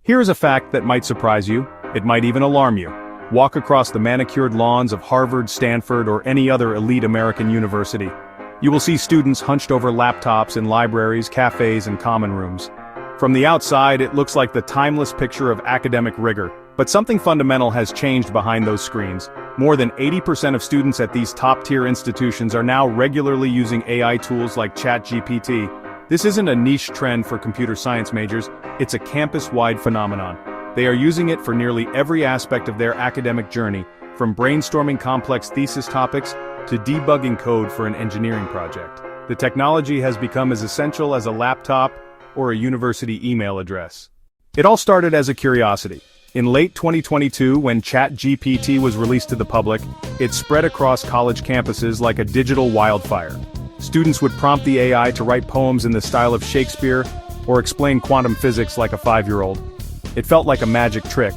Here is a fact that might surprise you, it might even alarm you. Walk across the manicured lawns of Harvard, Stanford, or any other elite American university. You will see students hunched over laptops in libraries, cafes, and common rooms. From the outside, it looks like the timeless picture of academic rigor, but something fundamental has changed behind those screens. More than 80% of students at these top-tier institutions are now regularly using AI tools like ChatGPT. This isn't a niche trend for computer science majors, it's a campus-wide phenomenon. They are using it for nearly every aspect of their academic journey, from brainstorming complex thesis topics to debugging code for an engineering project. The technology has become as essential as a laptop or a university email address. It all started as a curiosity. In late 2022, when ChatGPT was released to the public, it spread across college campuses like a digital wildfire. Students would prompt the AI to write poems in the style of Shakespeare or explain quantum physics like a 5-year-old. It felt like a magic trick.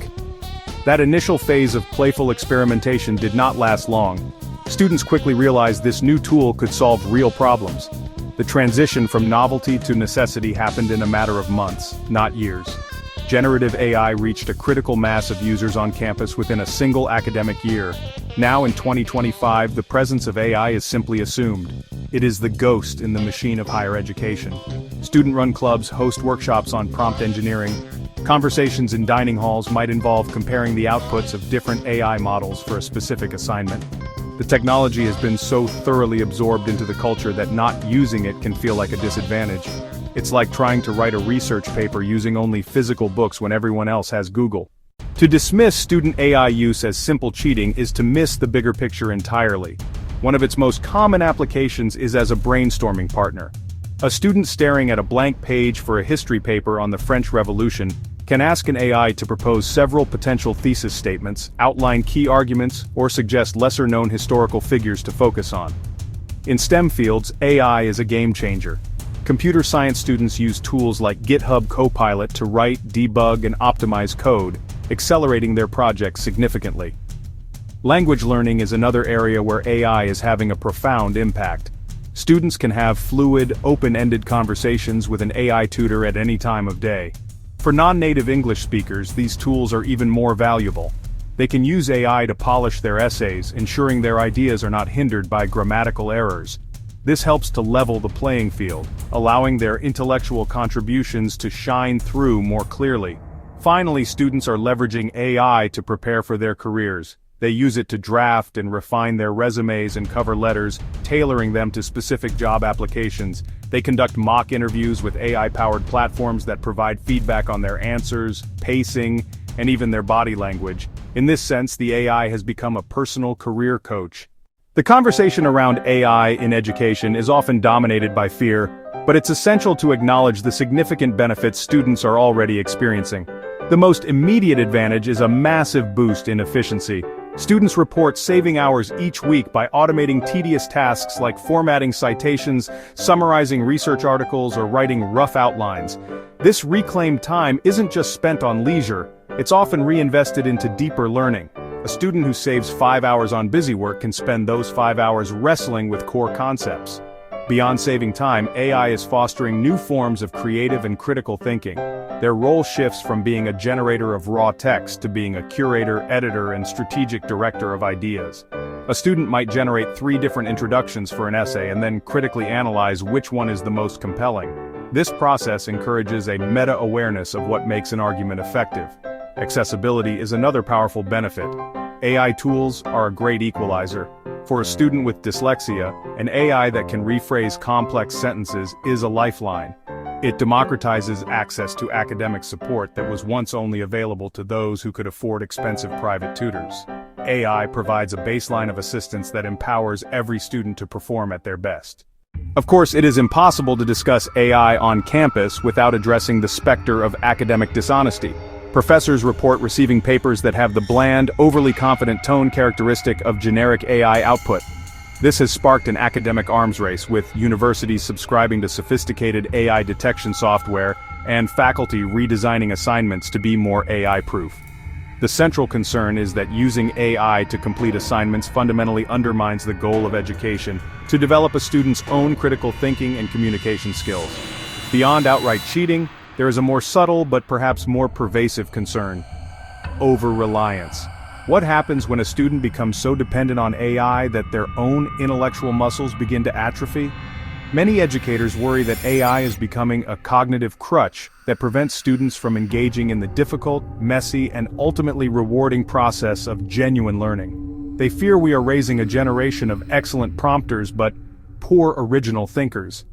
That initial phase of playful experimentation did not last long. Students quickly realized this new tool could solve real problems. The transition from novelty to necessity happened in a matter of months, not years. Generative AI reached a critical mass of users on campus within a single academic year. Now in 2025, the presence of AI is simply assumed. It is the ghost in the machine of higher education. Student-run clubs host workshops on prompt engineering. Conversations in dining halls might involve comparing the outputs of different AI models for a specific assignment. The technology has been so thoroughly absorbed into the culture that not using it can feel like a disadvantage. It's like trying to write a research paper using only physical books when everyone else has Google. To dismiss student AI use as simple cheating is to miss the bigger picture entirely. One of its most common applications is as a brainstorming partner. A student staring at a blank page for a history paper on the French Revolution can ask an AI to propose several potential thesis statements, outline key arguments, or suggest lesser-known historical figures to focus on. In STEM fields, AI is a game changer. Computer science students use tools like GitHub Copilot to write, debug, and optimize code, accelerating their projects significantly. Language learning is another area where AI is having a profound impact. Students can have fluid, open-ended conversations with an AI tutor at any time of day. For non-native English speakers, these tools are even more valuable. They can use AI to polish their essays, ensuring their ideas are not hindered by grammatical errors. This helps to level the playing field, allowing their intellectual contributions to shine through more clearly. Finally, students are leveraging AI to prepare for their careers. They use it to draft and refine their resumes and cover letters, tailoring them to specific job applications. They conduct mock interviews with AI-powered platforms that provide feedback on their answers, pacing, and even their body language. In this sense, the AI has become a personal career coach. The conversation around AI in education is often dominated by fear, but it's essential to acknowledge the significant benefits students are already experiencing. The most immediate advantage is a massive boost in efficiency. Students report saving hours each week by automating tedious tasks like formatting citations, summarizing research articles, or writing rough outlines. This reclaimed time isn't just spent on leisure, it's often reinvested into deeper learning. A student who saves 5 hours on busy work can spend those 5 hours wrestling with core concepts. Beyond saving time, AI is fostering new forms of creative and critical thinking. Their role shifts from being a generator of raw text to being a curator, editor, and strategic director of ideas. A student might generate 3 different introductions for an essay and then critically analyze which one is the most compelling. This process encourages a meta-awareness of what makes an argument effective. Accessibility is another powerful benefit. AI tools are a great equalizer. For a student with dyslexia, an AI that can rephrase complex sentences is a lifeline. It democratizes access to academic support that was once only available to those who could afford expensive private tutors. AI provides a baseline of assistance that empowers every student to perform at their best. Of course, it is impossible to discuss AI on campus without addressing the specter of academic dishonesty. Professors report receiving papers that have the bland, overly confident tone characteristic of generic AI output. This has sparked an academic arms race, with universities subscribing to sophisticated AI detection software and faculty redesigning assignments to be more AI-proof. The central concern is that using AI to complete assignments fundamentally undermines the goal of education, to develop a student's own critical thinking and communication skills. Beyond outright cheating, there is a more subtle but perhaps more pervasive concern: over-reliance. What happens when a student becomes so dependent on AI that their own intellectual muscles begin to atrophy? Many educators worry that AI is becoming a cognitive crutch that prevents students from engaging in the difficult, messy, and ultimately rewarding process of genuine learning. They fear we are raising a generation of excellent prompters but poor original thinkers.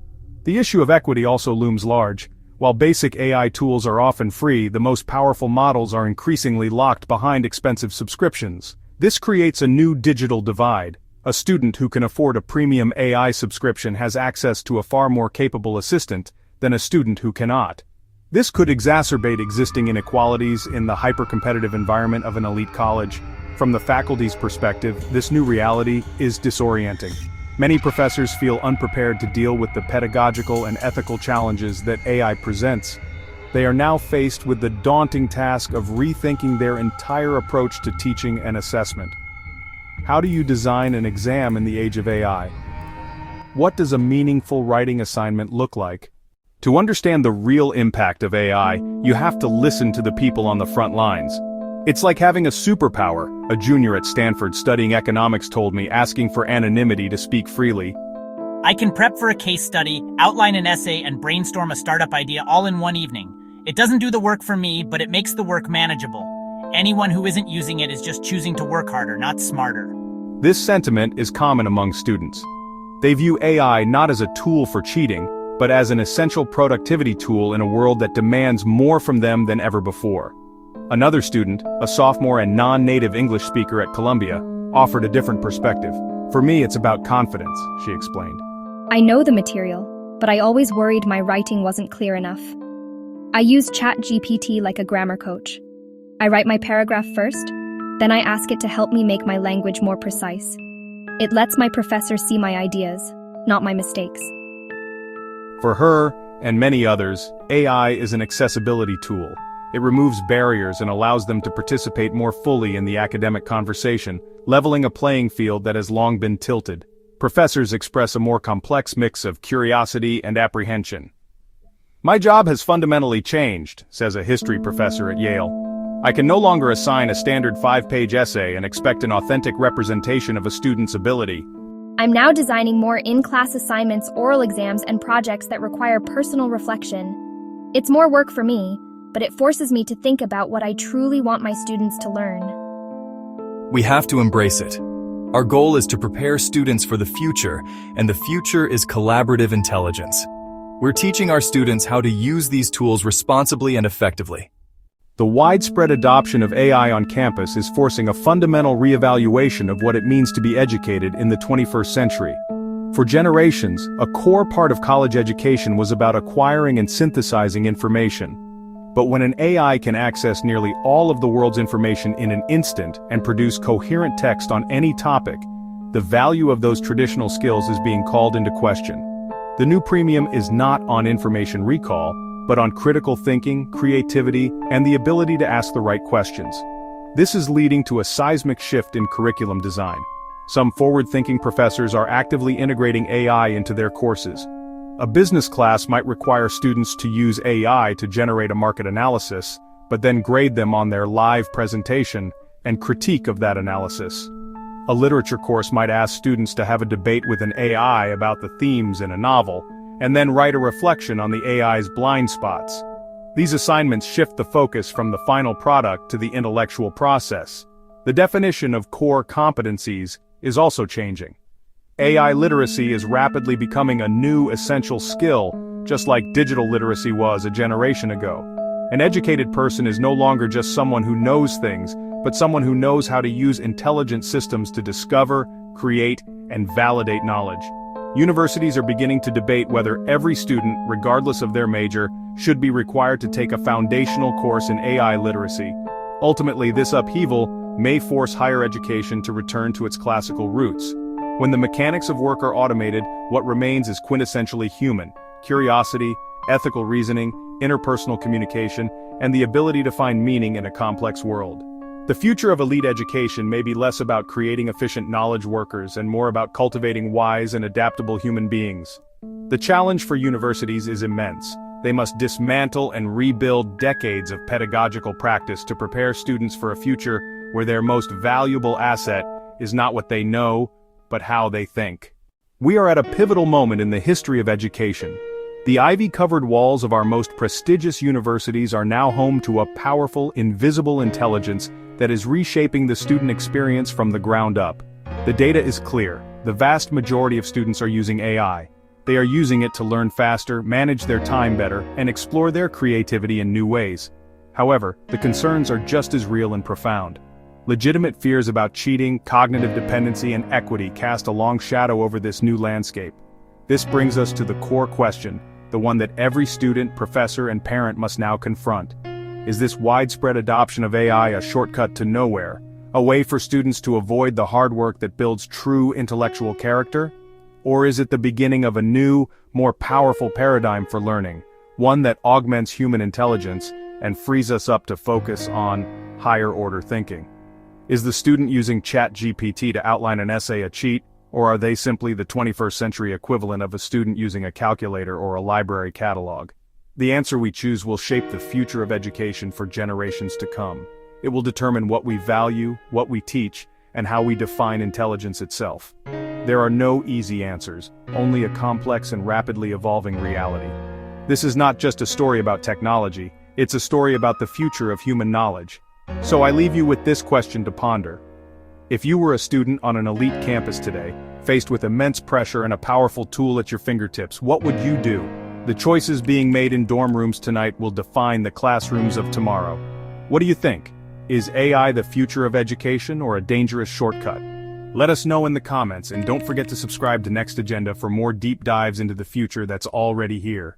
The issue of equity also looms large. While basic AI tools are often free, the most powerful models are increasingly locked behind expensive subscriptions. This creates a new digital divide. A student who can afford a premium AI subscription has access to a far more capable assistant than a student who cannot. This could exacerbate existing inequalities in the hyper-competitive environment of an elite college. From the faculty's perspective, this new reality is disorienting. Many professors feel unprepared to deal with the pedagogical and ethical challenges that AI presents. They are now faced with the daunting task of rethinking their entire approach to teaching and assessment. How do you design an exam in the age of AI? What does a meaningful writing assignment look like? To understand the real impact of AI, you have to listen to the people on the front lines. It's like having a superpower, a junior at Stanford studying economics told me, asking for anonymity to speak freely. I can prep for a case study, outline an essay, and brainstorm a startup idea all in one evening. It doesn't do the work for me, but it makes the work manageable. Anyone who isn't using it is just choosing to work harder, not smarter. This sentiment is common among students. They view AI not as a tool for cheating, but as an essential productivity tool in a world that demands more from them than ever before. Another student, a sophomore and non-native English speaker at Columbia, offered a different perspective. For me, it's about confidence, she explained. I know the material, but I always worried my writing wasn't clear enough. I use ChatGPT like a grammar coach. I write my paragraph first, then I ask it to help me make my language more precise. It lets my professor see my ideas, not my mistakes. For her, and many others, AI is an accessibility tool. It removes barriers and allows them to participate more fully in the academic conversation, leveling a playing field that has long been tilted. Professors express a more complex mix of curiosity and apprehension. My job has fundamentally changed, says a history professor at Yale. I can no longer assign a standard 5-page essay and expect an authentic representation of a student's ability. I'm now designing more in-class assignments, oral exams, and projects that require personal reflection. It's more work for me, but it forces me to think about what I truly want my students to learn. We have to embrace it. Our goal is to prepare students for the future, and the future is collaborative intelligence. We're teaching our students how to use these tools responsibly and effectively. The widespread adoption of AI on campus is forcing a fundamental reevaluation of what it means to be educated in the 21st century. For generations, a core part of college education was about acquiring and synthesizing information. But when an AI can access nearly all of the world's information in an instant and produce coherent text on any topic, the value of those traditional skills is being called into question. The new premium is not on information recall, but on critical thinking, creativity, and the ability to ask the right questions. This is leading to a seismic shift in curriculum design. Some forward-thinking professors are actively integrating AI into their courses. A business class might require students to use AI to generate a market analysis, but then grade them on their live presentation and critique of that analysis. A literature course might ask students to have a debate with an AI about the themes in a novel, and then write a reflection on the AI's blind spots. These assignments shift the focus from the final product to the intellectual process. The definition of core competencies is also changing. AI literacy is rapidly becoming a new essential skill, just like digital literacy was a generation ago. An educated person is no longer just someone who knows things, but someone who knows how to use intelligent systems to discover, create, and validate knowledge. Universities are beginning to debate whether every student, regardless of their major, should be required to take a foundational course in AI literacy. Ultimately, this upheaval may force higher education to return to its classical roots. When the mechanics of work are automated, what remains is quintessentially human: curiosity, ethical reasoning, interpersonal communication, and the ability to find meaning in a complex world. The future of elite education may be less about creating efficient knowledge workers and more about cultivating wise and adaptable human beings. The challenge for universities is immense. They must dismantle and rebuild decades of pedagogical practice to prepare students for a future where their most valuable asset is not what they know, but how they think. We are at a pivotal moment in the history of education. The ivy-covered walls of our most prestigious universities are now home to a powerful, invisible intelligence that is reshaping the student experience from the ground up. The data is clear. The vast majority of students are using AI. They are using it to learn faster, manage their time better, and explore their creativity in new ways. However, the concerns are just as real and profound. Legitimate fears about cheating, cognitive dependency, and equity cast a long shadow over this new landscape. This brings us to the core question, the one that every student, professor, and parent must now confront. Is this widespread adoption of AI a shortcut to nowhere? A way for students to avoid the hard work that builds true intellectual character? Or is it the beginning of a new, more powerful paradigm for learning, one that augments human intelligence and frees us up to focus on higher-order thinking? Is the student using ChatGPT to outline an essay a cheat, or are they simply the 21st century equivalent of a student using a calculator or a library catalog? The answer we choose will shape the future of education for generations to come. It will determine what we value, what we teach, and how we define intelligence itself. There are no easy answers, only a complex and rapidly evolving reality. This is not just a story about technology, it's a story about the future of human knowledge. So I leave you with this question to ponder. If you were a student on an elite campus today, faced with immense pressure and a powerful tool at your fingertips, what would you do? The choices being made in dorm rooms tonight will define the classrooms of tomorrow. What do you think? Is AI the future of education or a dangerous shortcut? Let us know in the comments, and don't forget to subscribe to Next Agenda for more deep dives into the future that's already here.